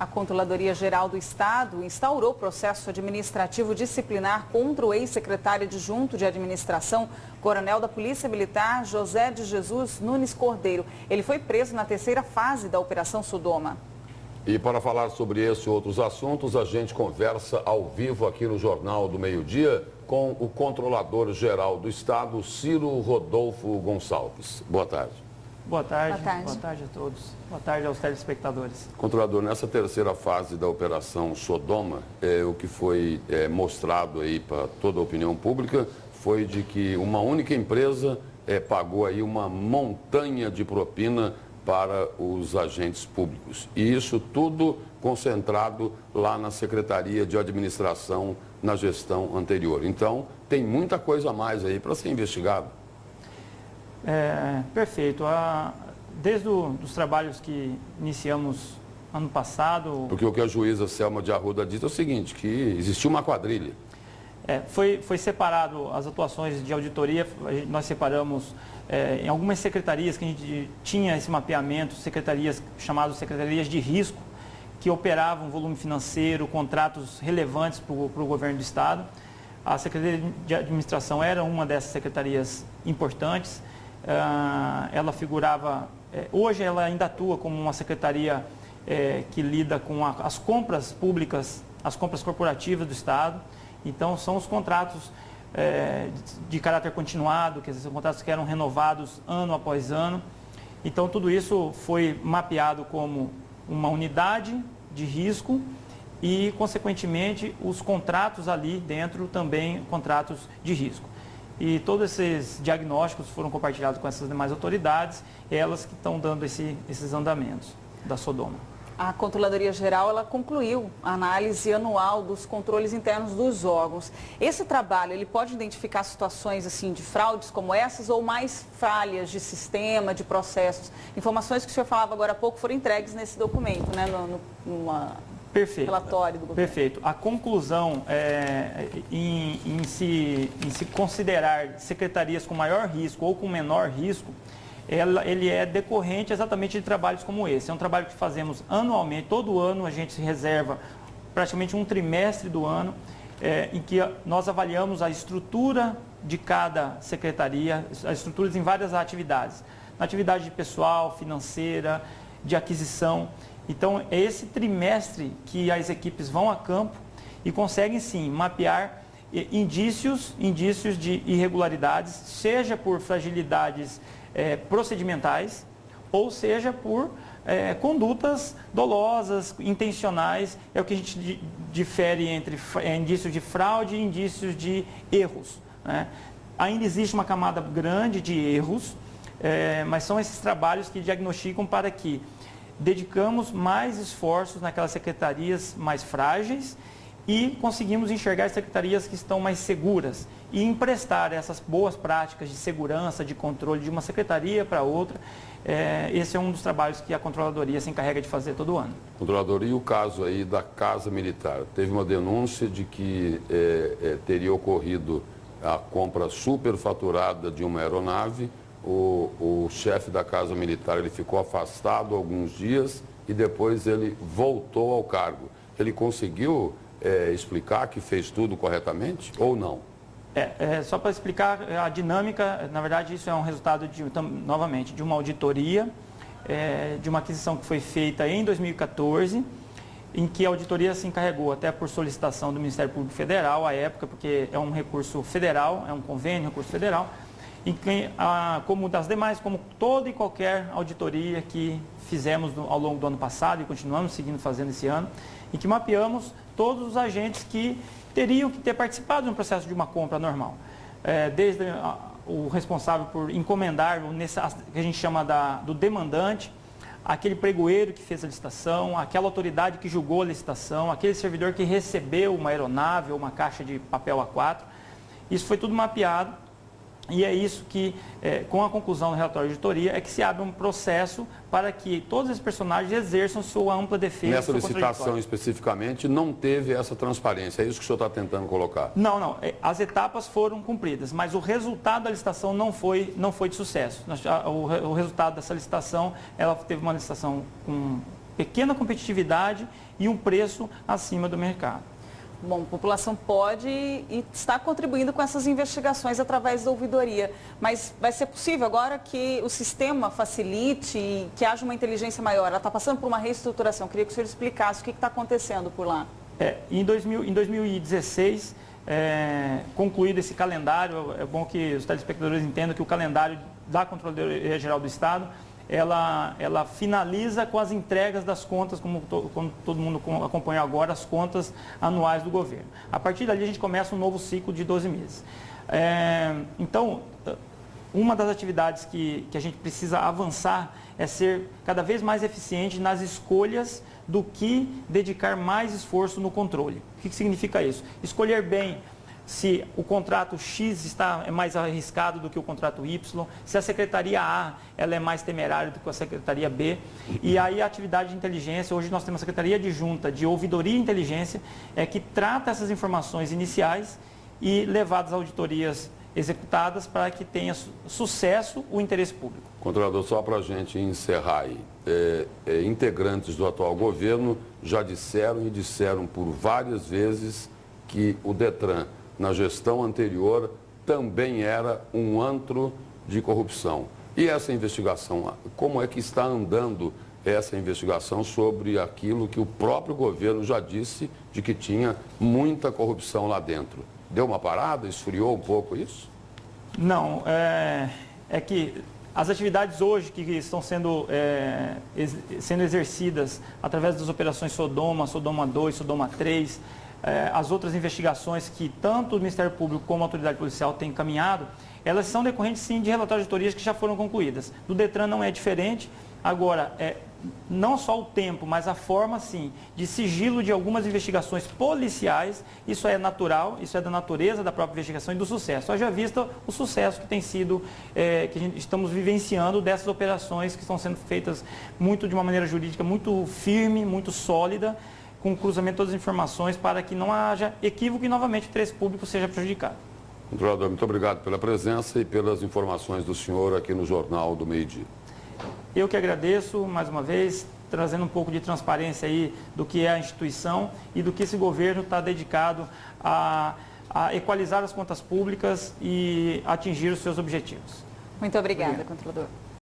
A Controladoria Geral do Estado instaurou processo administrativo disciplinar contra o ex-secretário adjunto de administração, coronel da Polícia Militar, José de Jesus Nunes Cordeiro. Ele foi preso na terceira fase da Operação Sodoma. E para falar sobre esse e outros assuntos, a gente conversa ao vivo aqui no Jornal do Meio-Dia com o Controlador Geral do Estado, Ciro Rodolfo Gonçalves. Boa tarde. Boa tarde. Boa tarde a todos. Boa tarde aos telespectadores. Controlador, nessa terceira fase da Operação Sodoma, o que foi mostrado aí para toda a opinião pública foi de que uma única empresa pagou aí uma montanha de propina para os agentes públicos. E isso tudo concentrado lá na Secretaria de Administração na gestão anterior. Então, tem muita coisa a mais aí para ser investigado. Perfeito. Desde os trabalhos que iniciamos ano passado... Porque o que a juíza Selma de Arruda diz é o seguinte, que existiu uma quadrilha. Foi separado as atuações de auditoria, nós separamos em algumas secretarias que a gente tinha esse mapeamento, secretarias chamadas secretarias de risco, que operavam volume financeiro, contratos relevantes para o governo do Estado. A Secretaria de Administração era uma dessas secretarias importantes. Ela figurava, hoje ela ainda atua como uma secretaria que lida com as compras públicas, as compras corporativas do Estado. Então, são os contratos de caráter continuado, que são contratos que eram renovados ano após ano. Então, tudo isso foi mapeado como uma unidade de risco e, consequentemente, os contratos ali dentro também contratos de risco. E todos esses diagnósticos foram compartilhados com essas demais autoridades, elas que estão dando esses andamentos da Sodoma. A Controladoria Geral, ela concluiu a análise anual dos controles internos dos órgãos. Esse trabalho, ele pode identificar situações assim de fraudes como essas ou mais falhas de sistema, de processos? Informações que o senhor falava agora há pouco foram entregues nesse documento, né, numa... Perfeito. Relatório do governo. Perfeito. A conclusão em se considerar secretarias com maior risco ou com menor risco, ele é decorrente exatamente de trabalhos como esse. É um trabalho que fazemos anualmente, todo ano a gente se reserva praticamente um trimestre do ano, em que nós avaliamos a estrutura de cada secretaria, as estruturas em várias atividades. Na atividade de pessoal, financeira, de aquisição. Então, é esse trimestre que as equipes vão a campo e conseguem, sim, mapear indícios de irregularidades, seja por fragilidades procedimentais, ou seja por condutas dolosas, intencionais. É o que a gente difere entre indícios de fraude e indícios de erros, né? Ainda existe uma camada grande de erros, mas são esses trabalhos que diagnosticam para que dedicamos mais esforços naquelas secretarias mais frágeis e conseguimos enxergar as secretarias que estão mais seguras e emprestar essas boas práticas de segurança, de controle de uma secretaria para outra. Esse é um dos trabalhos que a Controladoria se encarrega de fazer todo ano. Controladoria, e o caso aí da Casa Militar? Teve uma denúncia de que teria ocorrido a compra superfaturada de uma aeronave. O chefe da Casa Militar, ele ficou afastado alguns dias e depois ele voltou ao cargo. Ele conseguiu explicar que fez tudo corretamente ou não? Só para explicar a dinâmica, na verdade isso é um resultado, novamente, de uma auditoria, de uma aquisição que foi feita em 2014, em que a auditoria se encarregou, até por solicitação do Ministério Público Federal, à época, porque é um recurso federal, é um convênio, recurso federal, em que, como das demais, como toda e qualquer auditoria que fizemos ao longo do ano passado e continuamos seguindo fazendo esse ano, em que mapeamos todos os agentes que teriam que ter participado de um processo de uma compra normal. Desde o responsável por encomendar, que a gente chama do demandante, aquele pregoeiro que fez a licitação, aquela autoridade que julgou a licitação, aquele servidor que recebeu uma aeronave ou uma caixa de papel A4. Isso foi tudo mapeado. E é isso que, com a conclusão do relatório de auditoria, é que se abre um processo para que todos esses personagens exerçam sua ampla defesa. Nessa licitação especificamente não teve essa transparência, é isso que o senhor está tentando colocar? Não. As etapas foram cumpridas, mas o resultado da licitação não foi de sucesso. O resultado dessa licitação, ela teve uma licitação com pequena competitividade e um preço acima do mercado. Bom, a população pode e está contribuindo com essas investigações através da ouvidoria, mas vai ser possível agora que o sistema facilite e que haja uma inteligência maior? Ela está passando por uma reestruturação. Queria que o senhor explicasse o que está acontecendo por lá. Em 2016, concluído esse calendário, é bom que os telespectadores entendam que o calendário da Controladoria Geral do Estado, ela finaliza com as entregas das contas, como todo mundo acompanha agora, as contas anuais do governo. A partir dali a gente começa um novo ciclo de 12 meses. Então, uma das atividades que a gente precisa avançar é ser cada vez mais eficiente nas escolhas do que dedicar mais esforço no controle. O que significa isso? Escolher bem se o contrato X é mais arriscado do que o contrato Y, se a Secretaria A ela é mais temerária do que a Secretaria B. E aí a atividade de inteligência, hoje nós temos a Secretaria Adjunta de Ouvidoria e Inteligência, que trata essas informações iniciais e levadas a auditorias executadas para que tenha sucesso o interesse público. Controlador, só para a gente encerrar aí, integrantes do atual governo já disseram por várias vezes que o Detran, na gestão anterior, também era um antro de corrupção. E essa investigação, como é que está andando essa investigação sobre aquilo que o próprio governo já disse de que tinha muita corrupção lá dentro? Deu uma parada? Esfriou um pouco isso? Não, é que as atividades hoje que estão sendo exercidas através das operações Sodoma, Sodoma 2, Sodoma 3, as outras investigações que tanto o Ministério Público como a autoridade policial têm encaminhado, elas são decorrentes sim de relatórios de auditorias que já foram concluídas. Do Detran não é diferente. Agora, não só o tempo, mas a forma sim de sigilo de algumas investigações policiais, isso é natural, isso é da natureza da própria investigação e do sucesso. Haja vista o sucesso que tem sido, que estamos vivenciando dessas operações que estão sendo feitas de uma maneira jurídica muito firme, muito sólida, com o cruzamento de todas as informações para que não haja equívoco e novamente o interesse público seja prejudicado. Controlador, muito obrigado pela presença e pelas informações do senhor aqui no Jornal do Meio-Dia. Eu que agradeço, mais uma vez, trazendo um pouco de transparência aí do que é a instituição e do que esse governo está dedicado a equalizar as contas públicas e atingir os seus objetivos. Muito obrigada, controlador.